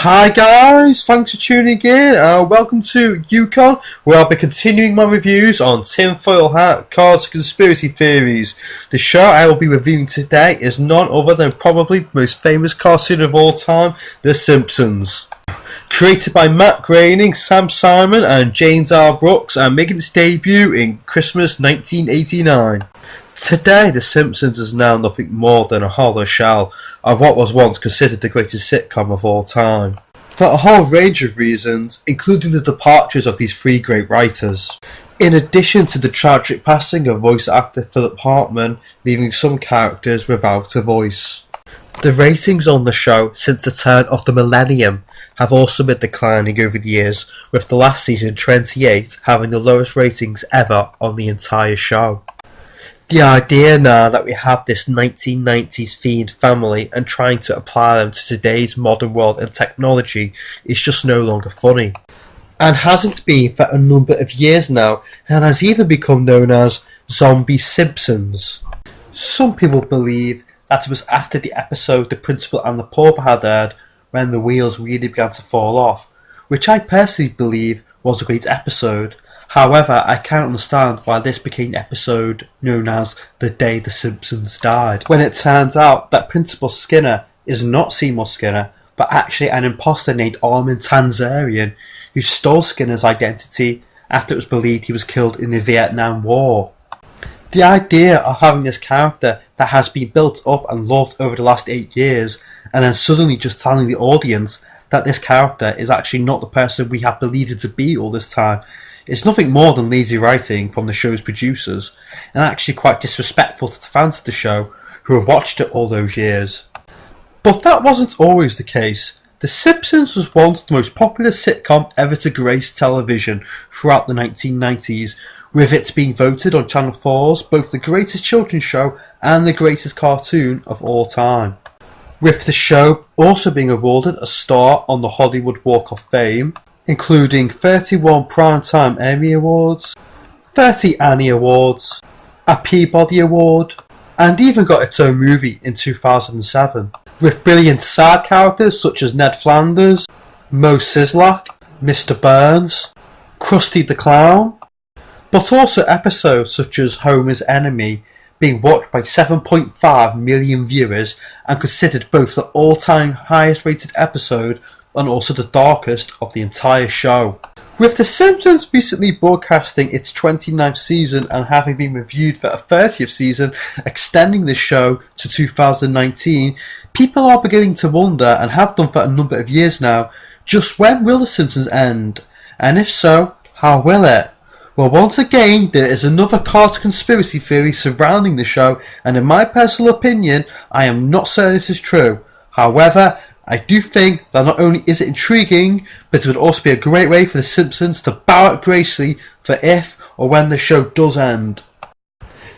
Hi guys, thanks for tuning in. Welcome to Yukon, where I'll be continuing my reviews on tinfoil hat cards and conspiracy theories. The show I will be reviewing today is none other than probably the most famous cartoon of all time, The Simpsons. Created by Matt Groening, Sam Simon and James R. Brooks, and making its debut in Christmas 1989. Today, The Simpsons is now nothing more than a hollow shell of what was once considered the greatest sitcom of all time. For a whole range of reasons, including the departures of these three great writers. In addition to the tragic passing of voice actor Philip Hartman, leaving some characters without a voice. The ratings on the show since the turn of the millennium have also been declining over the years, with the last season, 28, having the lowest ratings ever on the entire show. The idea now that we have this 1990s themed family and trying to apply them to today's modern world and technology is just no longer funny. And hasn't been for a number of years now, and has even become known as Zombie Simpsons. Some people believe that it was after the episode The Principal and the Pauper had aired when the wheels really began to fall off, which I personally believe was a great episode. However, I can't understand why this became the episode known as The Day the Simpsons Died, when it turns out that Principal Skinner is not Seymour Skinner, but actually an imposter named Armin Tanzarian, who stole Skinner's identity after it was believed he was killed in the Vietnam War. The idea of having this character that has been built up and loved over the last 8 years, and then suddenly just telling the audience that this character is actually not the person we have believed him to be all this time, it's nothing more than lazy writing from the show's producers, and actually quite disrespectful to the fans of the show who have watched it all those years. But that wasn't always the case. The Simpsons was once the most popular sitcom ever to grace television throughout the 1990s, with it being voted on Channel 4's both the greatest children's show and the greatest cartoon of all time. With the show also being awarded a star on the Hollywood Walk of Fame, including 31 Primetime Emmy Awards, 30 Annie Awards, a Peabody Award, and even got its own movie in 2007, with brilliant side characters such as Ned Flanders, Mo Sislak, Mr. Burns, Krusty the Clown, but also episodes such as Homer's Enemy, being watched by 7.5 million viewers and considered both the all-time highest rated episode and also the darkest of the entire show. With The Simpsons recently broadcasting its 29th season and having been reviewed for a 30th season, extending the show to 2019, people are beginning to wonder, and have done for a number of years now, just when will The Simpsons end? And if so, how will it? Well, once again, there is another card conspiracy theory surrounding the show, and in my personal opinion, I am not certain this is true. However, I do think that not only is it intriguing, but it would also be a great way for The Simpsons to bow out gracefully for if or when the show does end.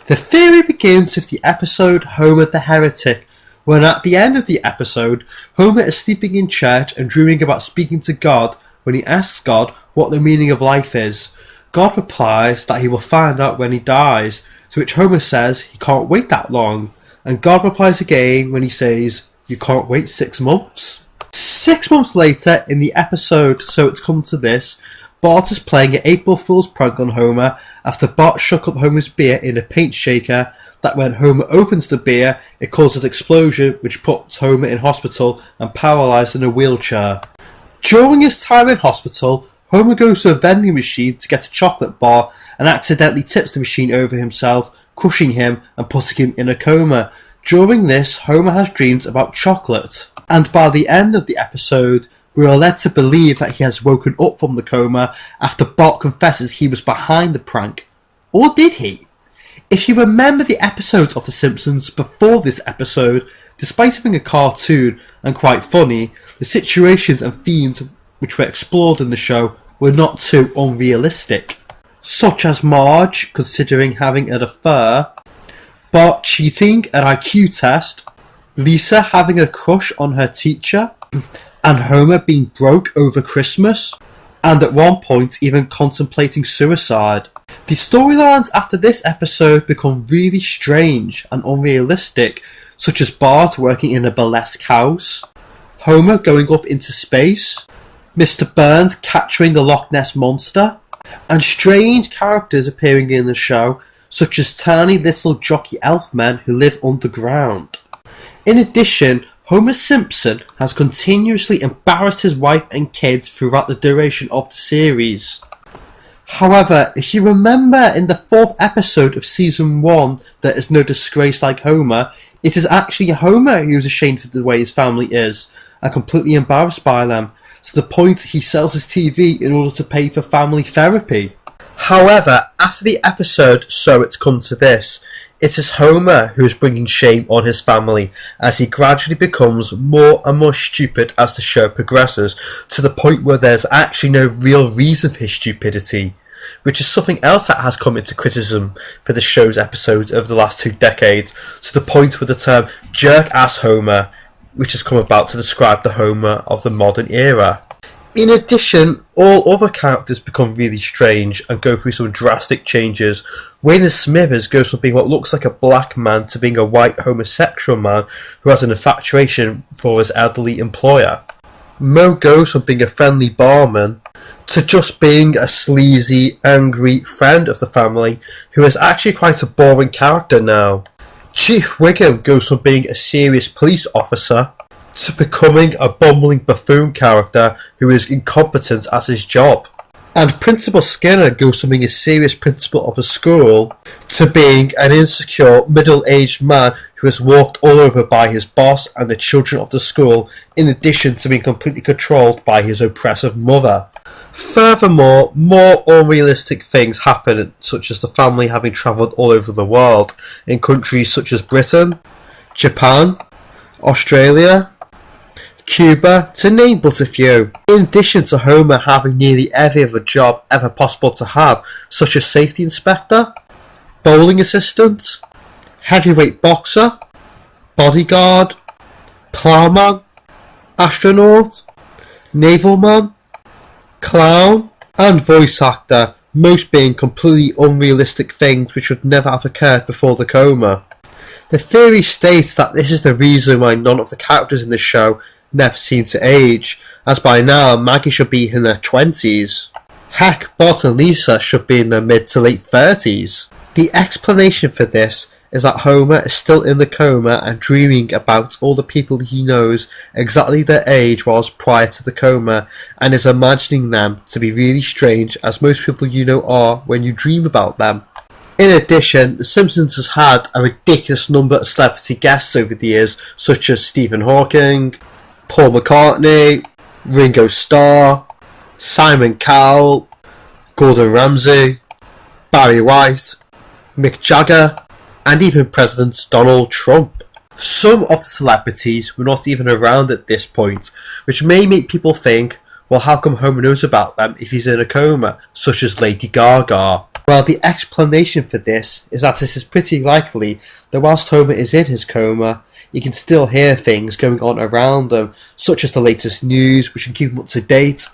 The theory begins with the episode Homer the Heretic, when at the end of the episode, Homer is sleeping in church and dreaming about speaking to God when he asks God what the meaning of life is. God replies that he will find out when he dies, to which Homer says he can't wait that long, and God replies again when he says, "You can't wait 6 months?" 6 months later, in the episode So It's Come to This, Bart is playing an April Fool's prank on Homer after Bart shook up Homer's beer in a paint shaker that when Homer opens the beer, it causes an explosion which puts Homer in hospital and paralysed in a wheelchair. During his time in hospital, Homer goes to a vending machine to get a chocolate bar and accidentally tips the machine over himself, crushing him and putting him in a coma. During this, Homer has dreams about chocolate, and by the end of the episode, we are led to believe that he has woken up from the coma after Bart confesses he was behind the prank. Or did he? If you remember the episodes of The Simpsons before this episode, despite being a cartoon and quite funny, the situations and themes which were explored in the show were not too unrealistic, such as Marge considering having an affair, Bart cheating an IQ test, Lisa having a crush on her teacher, and Homer being broke over Christmas, and at one point even contemplating suicide. The storylines after this episode become really strange and unrealistic, such as Bart working in a burlesque house, Homer going up into space, Mr. Burns capturing the Loch Ness Monster, and strange characters appearing in the show, such as tiny little jockey elf men who live underground. In addition, Homer Simpson has continuously embarrassed his wife and kids throughout the duration of the series. However, if you remember in the 4th episode of season 1, There Is No Disgrace Like Homer, it is actually Homer who is ashamed of the way his family is, and completely embarrassed by them, to the point he sells his TV in order to pay for family therapy. However, after the episode So It's Come to This, it is Homer who is bringing shame on his family as he gradually becomes more and more stupid as the show progresses, to the point where there's actually no real reason for his stupidity, which is something else that has come into criticism for the show's episodes over the last 2 decades, to the point where the term jerk-ass Homer, which has come about to describe the Homer of the modern era. In addition, all other characters become really strange and go through some drastic changes. Wayne Smithers goes from being what looks like a black man to being a white homosexual man who has an infatuation for his elderly employer. Moe goes from being a friendly barman to just being a sleazy, angry friend of the family who is actually quite a boring character now. Chief Wiggum goes from being a serious police officer to becoming a bumbling buffoon character who is incompetent at his job. And Principal Skinner goes from being a serious principal of a school to being an insecure, middle-aged man who is walked all over by his boss and the children of the school, in addition to being completely controlled by his oppressive mother. Furthermore, more unrealistic things happen, such as the family having travelled all over the world, in countries such as Britain, Japan, Australia, Cuba, to name but a few. In addition to Homer having nearly every other job ever possible to have, such as safety inspector, bowling assistant, heavyweight boxer, bodyguard, ploughman, astronaut, naval man, clown, and voice actor, most being completely unrealistic things which would never have occurred before the coma. The theory states that this is the reason why none of the characters in the show never seem to age, as by now Maggie should be in her 20s. Heck, Bart and Lisa should be in their mid to late 30s. The explanation for this is that Homer is still in the coma and dreaming about all the people he knows exactly their age was prior to the coma, and is imagining them to be really strange, as most people you know are when you dream about them. In addition, The Simpsons has had a ridiculous number of celebrity guests over the years, such as Stephen Hawking, Paul McCartney, Ringo Starr, Simon Cowell, Gordon Ramsay, Barry White, Mick Jagger, and even President Donald Trump. Some of the celebrities were not even around at this point, which may make people think, well, how come Homer knows about them if he's in a coma, such as Lady Gaga? Well, the explanation for this is that it is pretty likely that whilst Homer is in his coma, he can still hear things going on around him, such as the latest news, which can keep him up to date,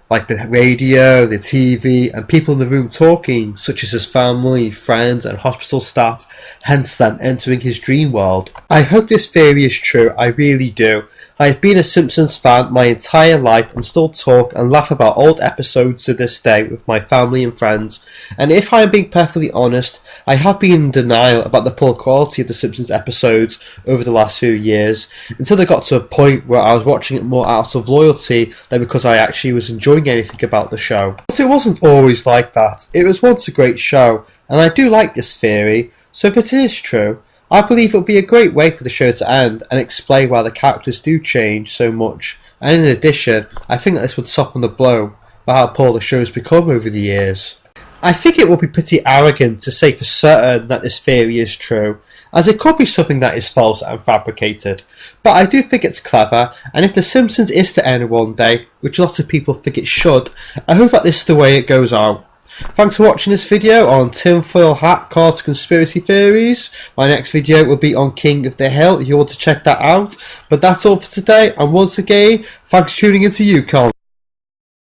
like the radio, the TV, and people in the room talking, such as his family, friends, and hospital staff, hence them entering his dream world. I hope this theory is true, I really do. I have been a Simpsons fan my entire life and still talk and laugh about old episodes to this day with my family and friends, and if I am being perfectly honest, I have been in denial about the poor quality of the Simpsons episodes over the last few years, until I got to a point where I was watching it more out of loyalty than because I actually was enjoying anything about the show. But it wasn't always like that. It was once a great show, and I do like this theory, so if it is true, I believe it would be a great way for the show to end and explain why the characters do change so much, and in addition, I think that this would soften the blow for how poor the show has become over the years. I think it would be pretty arrogant to say for certain that this theory is true, as it could be something that is false and fabricated, but I do think it's clever, and if The Simpsons is to end one day, which lots of people think it should, I hope that this is the way it goes out. Thanks for watching this video on tinfoil hat cards conspiracy theories. My next video will be on King of the Hill if you want to check that out. But that's all for today, and once again, thanks for tuning into UConn.